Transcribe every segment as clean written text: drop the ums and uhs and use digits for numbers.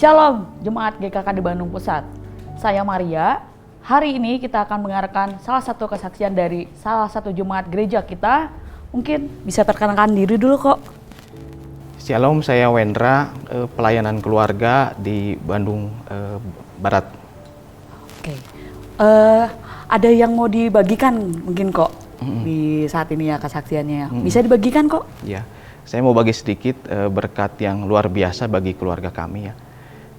Shalom, Jemaat GKK di Bandung Pusat. Saya Maria. Hari ini kita akan mendengarkan salah satu kesaksian dari salah satu jemaat gereja kita. Mungkin bisa perkenalkan diri dulu kok. Shalom, saya Wendra, pelayanan keluarga di Bandung Barat. Oke, ada yang mau dibagikan mungkin kok di saat ini ya kesaksiannya. Bisa dibagikan kok? Ya, saya mau bagi sedikit berkat yang luar biasa bagi keluarga kami ya.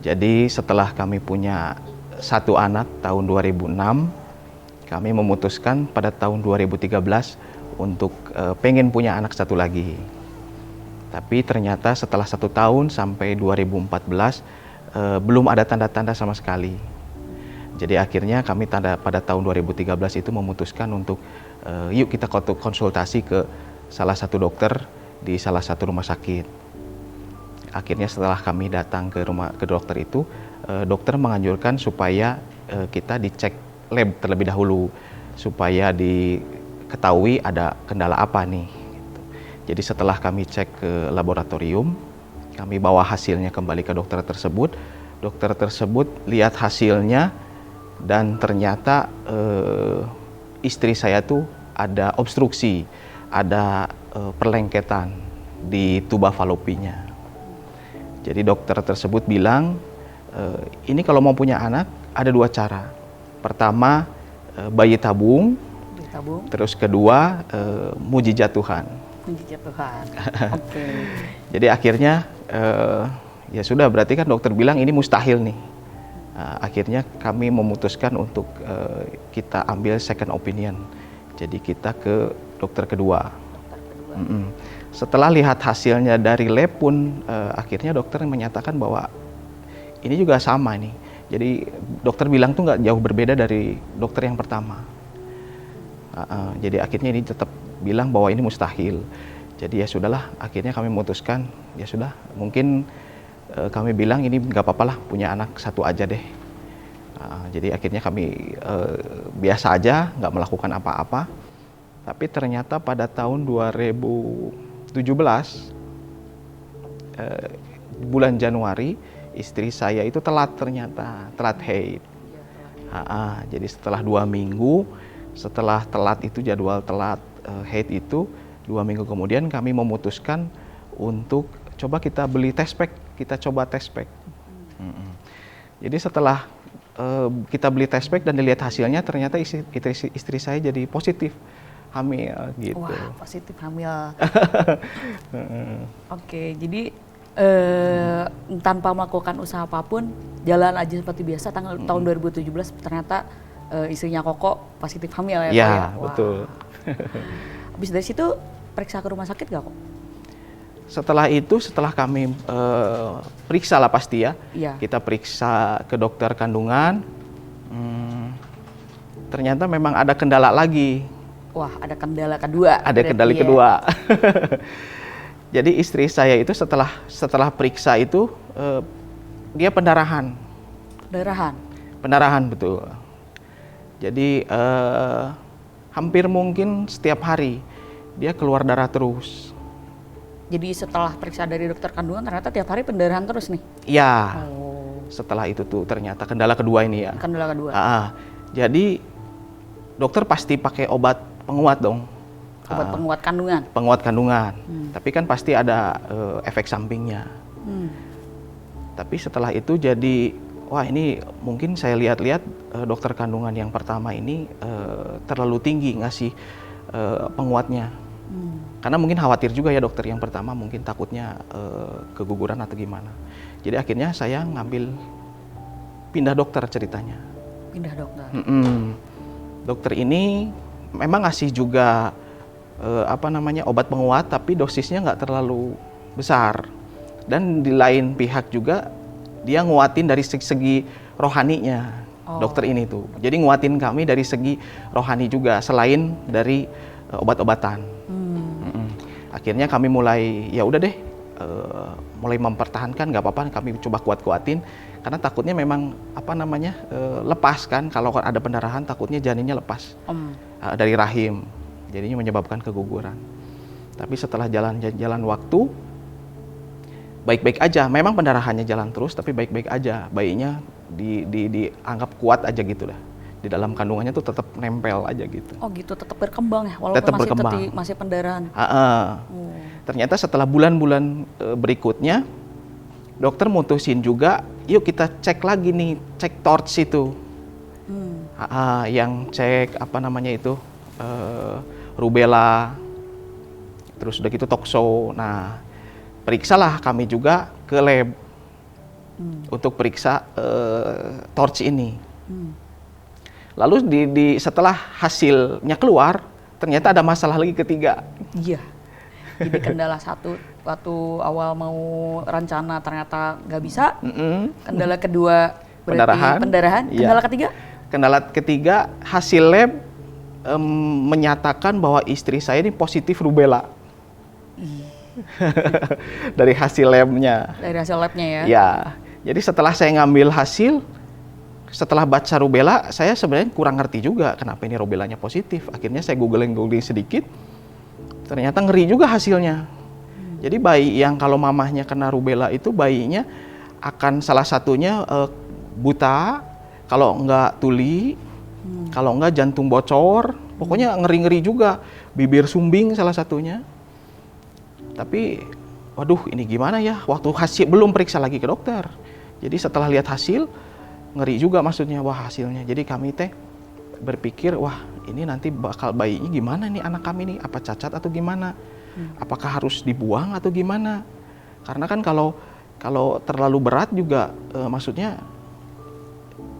Jadi setelah kami punya satu anak tahun 2006, kami memutuskan pada tahun 2013 untuk pengen punya anak satu lagi. Tapi ternyata setelah 1 tahun sampai 2014 belum ada tanda-tanda sama sekali. Jadi akhirnya kami pada tahun 2013 itu memutuskan untuk yuk kita konsultasi ke salah satu dokter di salah satu rumah sakit. Akhirnya setelah kami datang ke dokter itu, dokter menganjurkan supaya kita dicek lab terlebih dahulu supaya diketahui ada kendala apa nih. Jadi setelah kami cek ke laboratorium, kami bawa hasilnya kembali ke dokter tersebut. Dokter tersebut lihat hasilnya dan ternyata istri saya tuh ada obstruksi, ada perlengketan di tuba falopinya. Jadi dokter tersebut bilang, ini kalau mau punya anak ada 2 cara. Pertama, bayi tabung. Terus kedua, mujizat Tuhan. Mujizat Tuhan. Oke. Jadi akhirnya ya sudah, berarti kan dokter bilang ini mustahil nih. Akhirnya kami memutuskan untuk kita ambil second opinion. Jadi kita ke dokter kedua. Setelah lihat hasilnya dari lab pun akhirnya dokter menyatakan bahwa ini juga sama nih. Jadi dokter bilang tuh nggak jauh berbeda dari dokter yang pertama. Jadi akhirnya ini tetap bilang bahwa ini mustahil. Jadi ya sudahlah, akhirnya kami memutuskan ya sudah, mungkin kami bilang ini nggak apa-apa lah punya anak satu aja deh. Jadi akhirnya kami biasa aja nggak melakukan apa-apa. Tapi ternyata pada tahun 2017 bulan Januari istri saya itu telat haid. Jadi setelah 2 minggu setelah telat itu, jadwal telat haid itu 2 minggu kemudian kami memutuskan untuk coba kita beli test pack, kita coba test pack. Jadi setelah kita beli test pack dan dilihat hasilnya, ternyata istri saya jadi positif hamil gitu. Wah, positif hamil. Oke, jadi tanpa melakukan usaha apapun, jalan aja seperti biasa. Tahun 2017 ternyata istrinya Koko positif hamil ya. Iya, betul. Habis dari situ periksa ke rumah sakit gak kok? Setelah itu, setelah kami periksa lah pasti ya. Iya. Kita periksa ke dokter kandungan. Ternyata memang ada kendala lagi. Wah, ada kendala kedua. Ada kendala kedua. Jadi istri saya itu setelah periksa itu dia pendarahan. Pendarahan betul. Jadi hampir mungkin setiap hari dia keluar darah terus. Jadi setelah periksa dari dokter kandungan ternyata tiap hari pendarahan terus nih? Iya. Setelah itu tuh ternyata kendala kedua ini ya. Kendala kedua. Jadi dokter pasti pakai obat penguat dong. Obat penguat kandungan? Penguat kandungan. Tapi kan pasti ada efek sampingnya. Tapi setelah itu jadi, wah ini mungkin saya lihat-lihat dokter kandungan yang pertama ini terlalu tinggi ngasih penguatnya. Karena mungkin khawatir juga ya dokter yang pertama, mungkin takutnya keguguran atau gimana. Jadi akhirnya saya pindah dokter ceritanya. Pindah dokter? Dokter ini memang ngasih juga obat penguat, tapi dosisnya nggak terlalu besar. Dan di lain pihak juga dia nguatin dari segi rohaninya. Dokter ini tuh. Jadi nguatin kami dari segi rohani juga selain dari obat-obatan. Akhirnya kami mulai ya udah deh mulai mempertahankan, nggak apa-apa kami coba kuat-kuatin karena takutnya memang lepas kan, kalau ada pendarahan takutnya janinnya lepas dari rahim, jadinya menyebabkan keguguran. Tapi setelah jalan waktu baik-baik aja. Memang pendarahannya jalan terus, tapi baik-baik aja. Bayinya dianggap kuat aja gitu dah. Di dalam kandungannya tuh tetap nempel aja gitu. Oh gitu, tetap berkembang ya, walaupun Tetap masih berkembang. masih pendarahan. Oh. Ternyata setelah bulan-bulan berikutnya, dokter mutusin juga, yuk kita cek lagi nih, cek torch itu. Yang cek apa namanya itu, rubella, terus udah gitu tokso. Nah, periksalah kami juga ke lab untuk periksa torch ini. Lalu setelah hasilnya keluar, ternyata ada masalah lagi ketiga. Iya. Jadi kendala satu waktu awal mau rencana ternyata nggak bisa. Kendala kedua berarti pendarahan. Iya. Kendala ketiga? Kendala ketiga, hasil lab menyatakan bahwa istri saya ini positif rubella. Dari hasil labnya. Dari hasil labnya ya? Ya. Jadi setelah saya ngambil hasil, setelah baca rubella, saya sebenarnya kurang ngerti juga kenapa ini rubellanya positif. Akhirnya saya googling sedikit, ternyata ngeri juga hasilnya. Jadi bayi yang kalau mamahnya kena rubella itu bayinya akan salah satunya buta, kalau enggak tuli, kalau enggak jantung bocor, pokoknya ngeri-ngeri juga. Bibir sumbing salah satunya. Tapi, waduh ini gimana ya, waktu hasil belum periksa lagi ke dokter. Jadi setelah lihat hasil, ngeri juga maksudnya, wah hasilnya. Jadi kami berpikir, wah ini nanti bakal bayinya gimana nih anak kami nih, apa cacat atau gimana? Apakah harus dibuang atau gimana? Karena kan kalau terlalu berat juga, maksudnya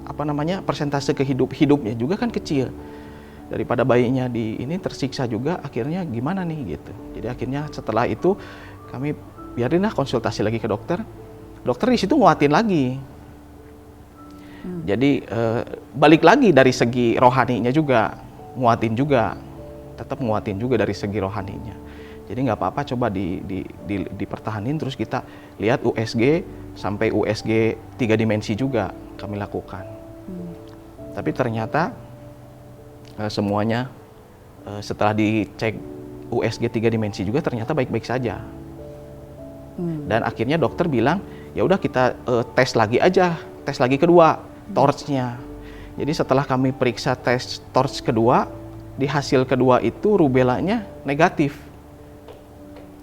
apa namanya, persentase hidupnya juga kan kecil. Daripada bayinya ini tersiksa juga, akhirnya gimana nih gitu. Jadi akhirnya setelah itu kami biarinlah konsultasi lagi ke dokter. Dokter di situ nguatin lagi. Jadi balik lagi dari segi rohaninya juga, tetap nguatin juga dari segi rohaninya. Jadi nggak apa-apa, coba dipertahanin, terus kita lihat USG sampai USG 3 dimensi juga kami lakukan. Tapi ternyata semuanya setelah dicek USG 3 dimensi juga ternyata baik-baik saja. Dan akhirnya dokter bilang, ya udah kita tes lagi aja, tes lagi kedua. Torchnya. Jadi setelah kami periksa tes torch kedua, di hasil kedua itu rubellanya negatif.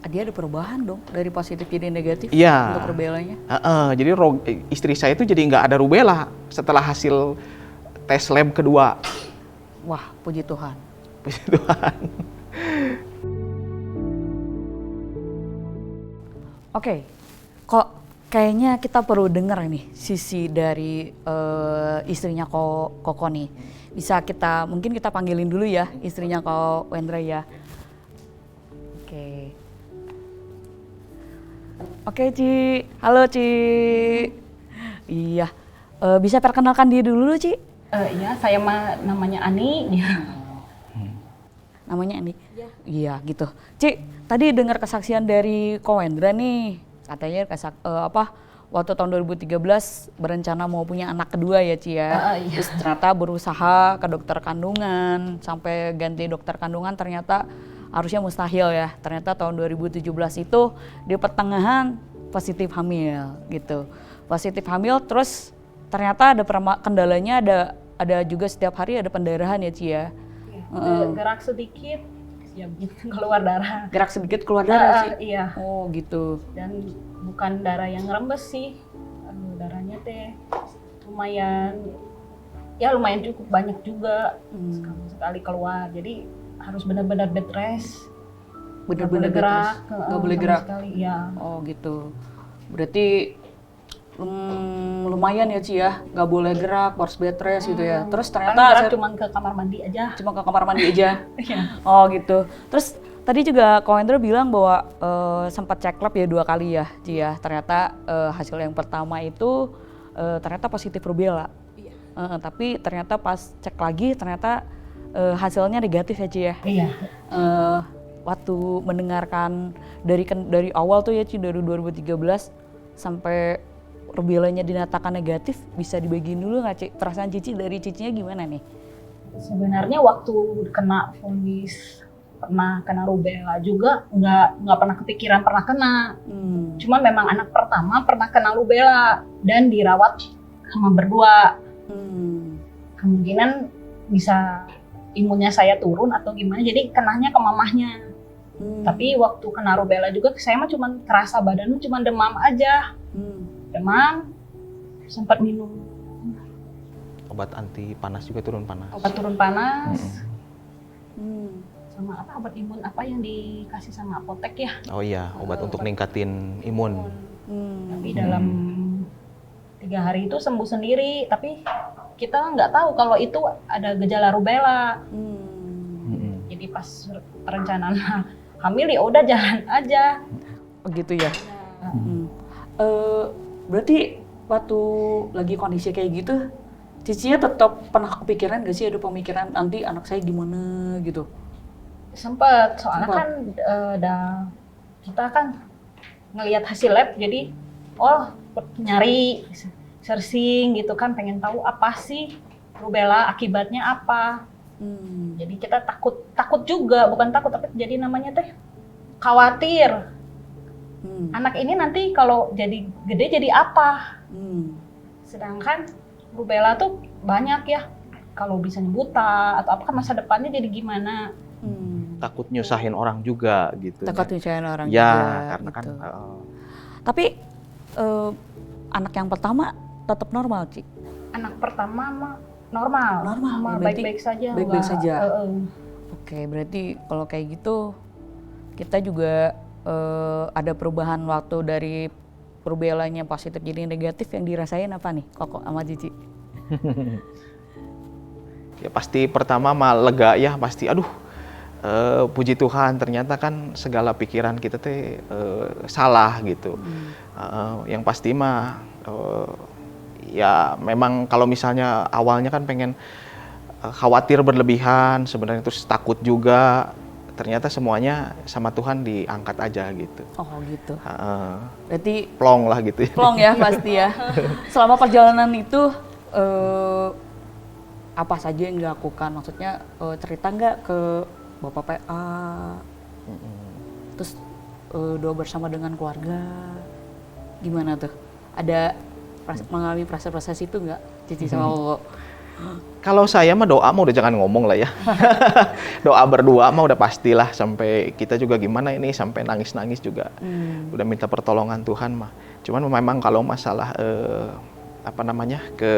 Dia ada perubahan dong dari positif jadi negatif untuk rubellanya. Jadi istri saya itu jadi nggak ada rubella setelah hasil tes lab kedua. Wah, puji Tuhan. Puji Tuhan. Oke, kok kayaknya kita perlu dengar nih sisi dari istrinya Koko nih. Bisa mungkin kita panggilin dulu ya istrinya Ko Wendra ya. Oke Ci, halo Ci. Iya, bisa perkenalkan diri dulu Ci? Iya, saya namanya Ani. Namanya Ani? Iya gitu. Ci, tadi dengar kesaksian dari Ko Wendra nih. Katanya waktu tahun 2013 berencana mau punya anak kedua ya Ci ya. Iya. Terus ternyata berusaha ke dokter kandungan, sampai ganti dokter kandungan ternyata harusnya mustahil ya. Ternyata tahun 2017 itu di pertengahan positif hamil gitu. Positif hamil terus ternyata ada kendalanya, ada juga setiap hari ada pendarahan ya Ci ya. Gerak sedikit ya keluar darah. Gerak sedikit keluar darah sih. Iya. Oh gitu. Dan bukan darah yang ngerembes sih. Darahnya lumayan cukup banyak juga. Sekali keluar. Jadi harus benar-benar bed rest. Benar-benar gerak. Nggak boleh gerak. Sekali, ya. Oh gitu. Berarti lumayan ya Ci ya, nggak boleh gerak, harus bed rest gitu ya. Terus ternyata cuma ke kamar mandi aja. Cuma ke kamar mandi aja. Iya. Oh gitu. Terus tadi juga Ko Wendra bilang bahwa sempat cek lab ya 2 kali ya Ci ya. Ternyata hasil yang pertama itu ternyata positif rubella. Iya. Tapi ternyata pas cek lagi ternyata hasilnya negatif ya Ci ya. Iya. Waktu mendengarkan dari awal tuh ya Ci, dari 2013 sampai rubellanya dinyatakan negatif, bisa dibagiin dulu nggak Ci? Perasaan Cici dari Cicinya gimana nih? Sebenarnya waktu kena vonis pernah kena rubella juga, nggak pernah kepikiran pernah kena. Cuma memang anak pertama pernah kena rubella dan dirawat sama berdua. Kemungkinan bisa imunnya saya turun atau gimana, jadi kenanya ke mamahnya. Tapi waktu kena rubella juga saya mah cuma kerasa badan cuma demam aja. Demam, sempat minum Obat anti panas juga turun panas. obat turun panas. Sama apa obat imun apa yang dikasih sama apotek ya. Oh iya, obat untuk ningkatin imun. Tapi dalam 3 hari itu sembuh sendiri, tapi kita nggak tahu kalau itu ada gejala rubella. Jadi pas perencanaan hamil ya udah jalan aja. Oh gitu ya. Berarti waktu lagi kondisi kayak gitu, Cicinya tetap pernah kepikiran gak sih, ada pemikiran nanti anak saya gimana gitu? Sempet, soalnya kan kita kan ngelihat hasil lab, jadi nyari searching gitu kan, pengen tahu apa sih rubella, akibatnya apa. Jadi kita takut juga, bukan takut tapi jadi namanya teh khawatir. Anak ini nanti kalau jadi gede jadi apa? Sedangkan rubella tuh banyak ya, kalau bisa buta atau apa kan masa depannya jadi gimana? Takut nyusahin orang juga gitu. Takut nyusahin orang ya, juga. Karena kan. Gitu. Tapi anak yang pertama tetap normal, Ci? Anak pertama mah normal, baik-baik saja. Baik-baik saja. Oke, berarti kalau kayak gitu kita juga ada perubahan waktu dari rubellanya positif jadi negatif, yang dirasain apa nih Koko sama Cici? Ya pasti pertama mah lega ya, pasti aduh puji Tuhan ternyata kan segala pikiran kita teh salah gitu. Yang pasti mah ya memang kalau misalnya awalnya kan pengen khawatir berlebihan, sebenarnya terus takut juga, ternyata semuanya sama Tuhan diangkat aja gitu. Oh gitu. Berarti plong lah gitu. Plong ya pasti ya. Selama perjalanan itu apa saja yang dilakukan? Maksudnya cerita nggak ke Bapak PA? Terus doa bersama dengan keluarga? Gimana tuh? Ada mengalami proses-proses itu nggak, Cici sama Koko? Kalau saya mah doa mah udah jangan ngomong lah ya. Doa berdua mah udah pastilah, sampai kita juga gimana ini sampai nangis-nangis juga. Udah minta pertolongan Tuhan mah. Cuman memang kalau masalah apa namanya ke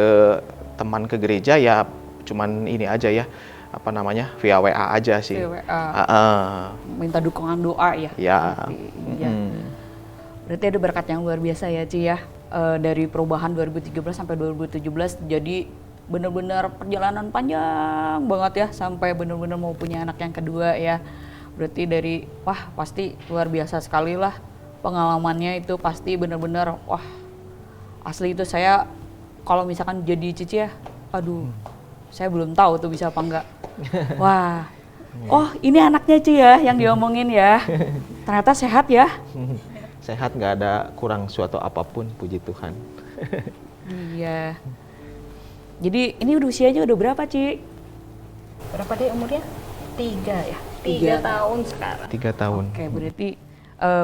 teman ke gereja ya cuman ini aja ya, apa namanya via WA aja sih. Via WA. Minta dukungan doa ya. Ya. Berarti ada berkat yang luar biasa ya, Ci ya. Dari perubahan 2013 sampai 2017 jadi benar-benar perjalanan panjang banget ya, sampai benar-benar mau punya anak yang kedua ya. Berarti dari pasti luar biasa sekali lah pengalamannya itu, pasti benar-benar asli itu saya kalau misalkan jadi Cici ya, aduh saya belum tahu tuh bisa apa enggak. Ini anaknya Ci ya yang diomongin ya, ternyata sehat ya. Sehat, nggak ada kurang suatu apapun, puji Tuhan. Iya. Jadi ini usianya udah berapa, Ci? Berapa deh umurnya? 3 ya? 3 tahun sekarang. 3 tahun. Oke, berarti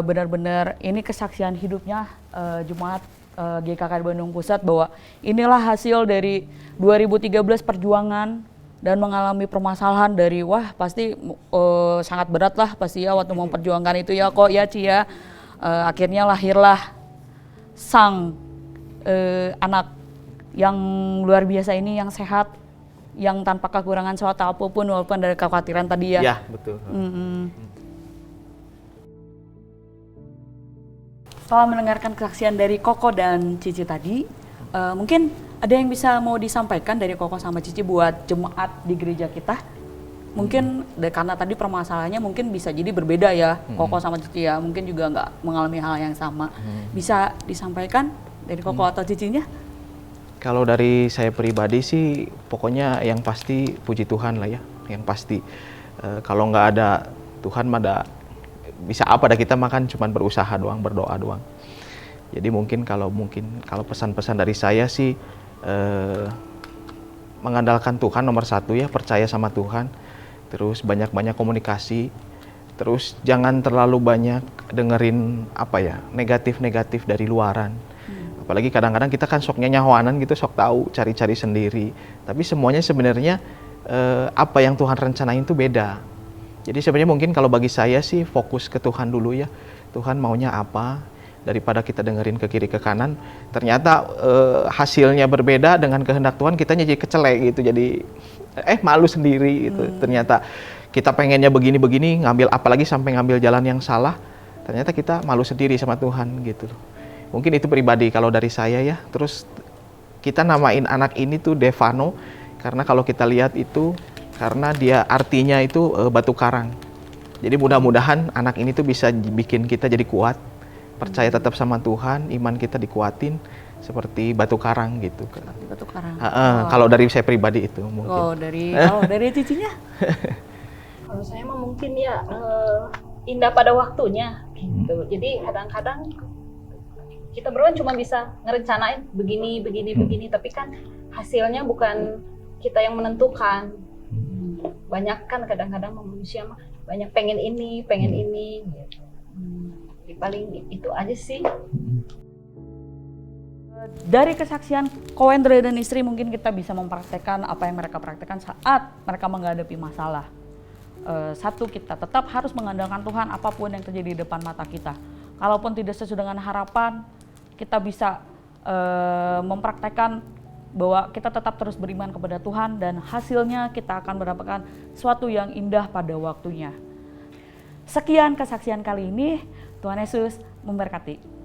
benar-benar ini kesaksian hidupnya Jemaat GKK Bandung Pusat bahwa inilah hasil dari 2013 perjuangan dan mengalami permasalahan dari pasti sangat berat lah pasti ya waktu memperjuangkan itu ya kok ya Ci ya. Akhirnya lahirlah sang anak yang luar biasa ini, yang sehat, yang tanpa kekurangan suatu apapun walaupun dari kekhawatiran tadi ya. Ya, betul. Setelah mendengarkan kesaksian dari Koko dan Cici tadi, mungkin ada yang bisa mau disampaikan dari Koko sama Cici buat jemaat di gereja kita? Mungkin karena tadi permasalahannya mungkin bisa jadi berbeda ya, Koko sama Cici ya, mungkin juga nggak mengalami hal yang sama. Bisa disampaikan dari Koko atau Cicinya? Kalau dari saya pribadi sih, pokoknya yang pasti puji Tuhan lah ya, yang pasti. Kalau nggak ada Tuhan mah bisa apa dah, kita makan cuman berusaha doang, berdoa doang. Jadi mungkin kalau pesan-pesan dari saya sih mengandalkan Tuhan nomor 1 ya, percaya sama Tuhan. terus banyak-banyak komunikasi, terus jangan terlalu banyak dengerin negatif-negatif dari luaran. Apalagi kadang-kadang kita kan soknya nyahoanan gitu, sok tahu, cari-cari sendiri. Tapi semuanya sebenarnya apa yang Tuhan rencanain itu beda. Jadi sebenarnya mungkin kalau bagi saya sih fokus ke Tuhan dulu ya. Tuhan maunya apa, daripada kita dengerin ke kiri ke kanan, ternyata hasilnya berbeda dengan kehendak Tuhan, kita jadi kecelek gitu, jadi malu sendiri gitu. Ternyata kita pengennya begini-begini, apalagi sampai ngambil jalan yang salah, ternyata kita malu sendiri sama Tuhan gitu. Mungkin itu pribadi kalau dari saya ya. Terus kita namain anak ini tuh Devano, karena kalau kita lihat itu, karena dia artinya itu batu karang. Jadi mudah-mudahan anak ini tuh bisa bikin kita jadi kuat, percaya tetap sama Tuhan, iman kita dikuatin seperti batu karang gitu. Batu karang. Kalau dari saya pribadi itu mungkin. Dari Cicinya? Kalau saya mah mungkin ya indah pada waktunya gitu. Jadi kadang-kadang kita berdua cuma bisa ngerencanain begini, tapi kan hasilnya bukan kita yang menentukan. Banyak kan kadang-kadang manusia mah banyak pengen ini gitu. Jadi paling itu aja sih. Dari kesaksian Kowendra dan istri mungkin kita bisa mempraktekkan apa yang mereka praktekkan saat mereka menghadapi masalah. Satu, kita tetap harus mengandalkan Tuhan apapun yang terjadi di depan mata kita. Kalaupun tidak sesuai dengan harapan, kita bisa mempraktekkan bahwa kita tetap terus beriman kepada Tuhan dan hasilnya kita akan mendapatkan sesuatu yang indah pada waktunya. Sekian kesaksian kali ini, Tuhan Yesus memberkati.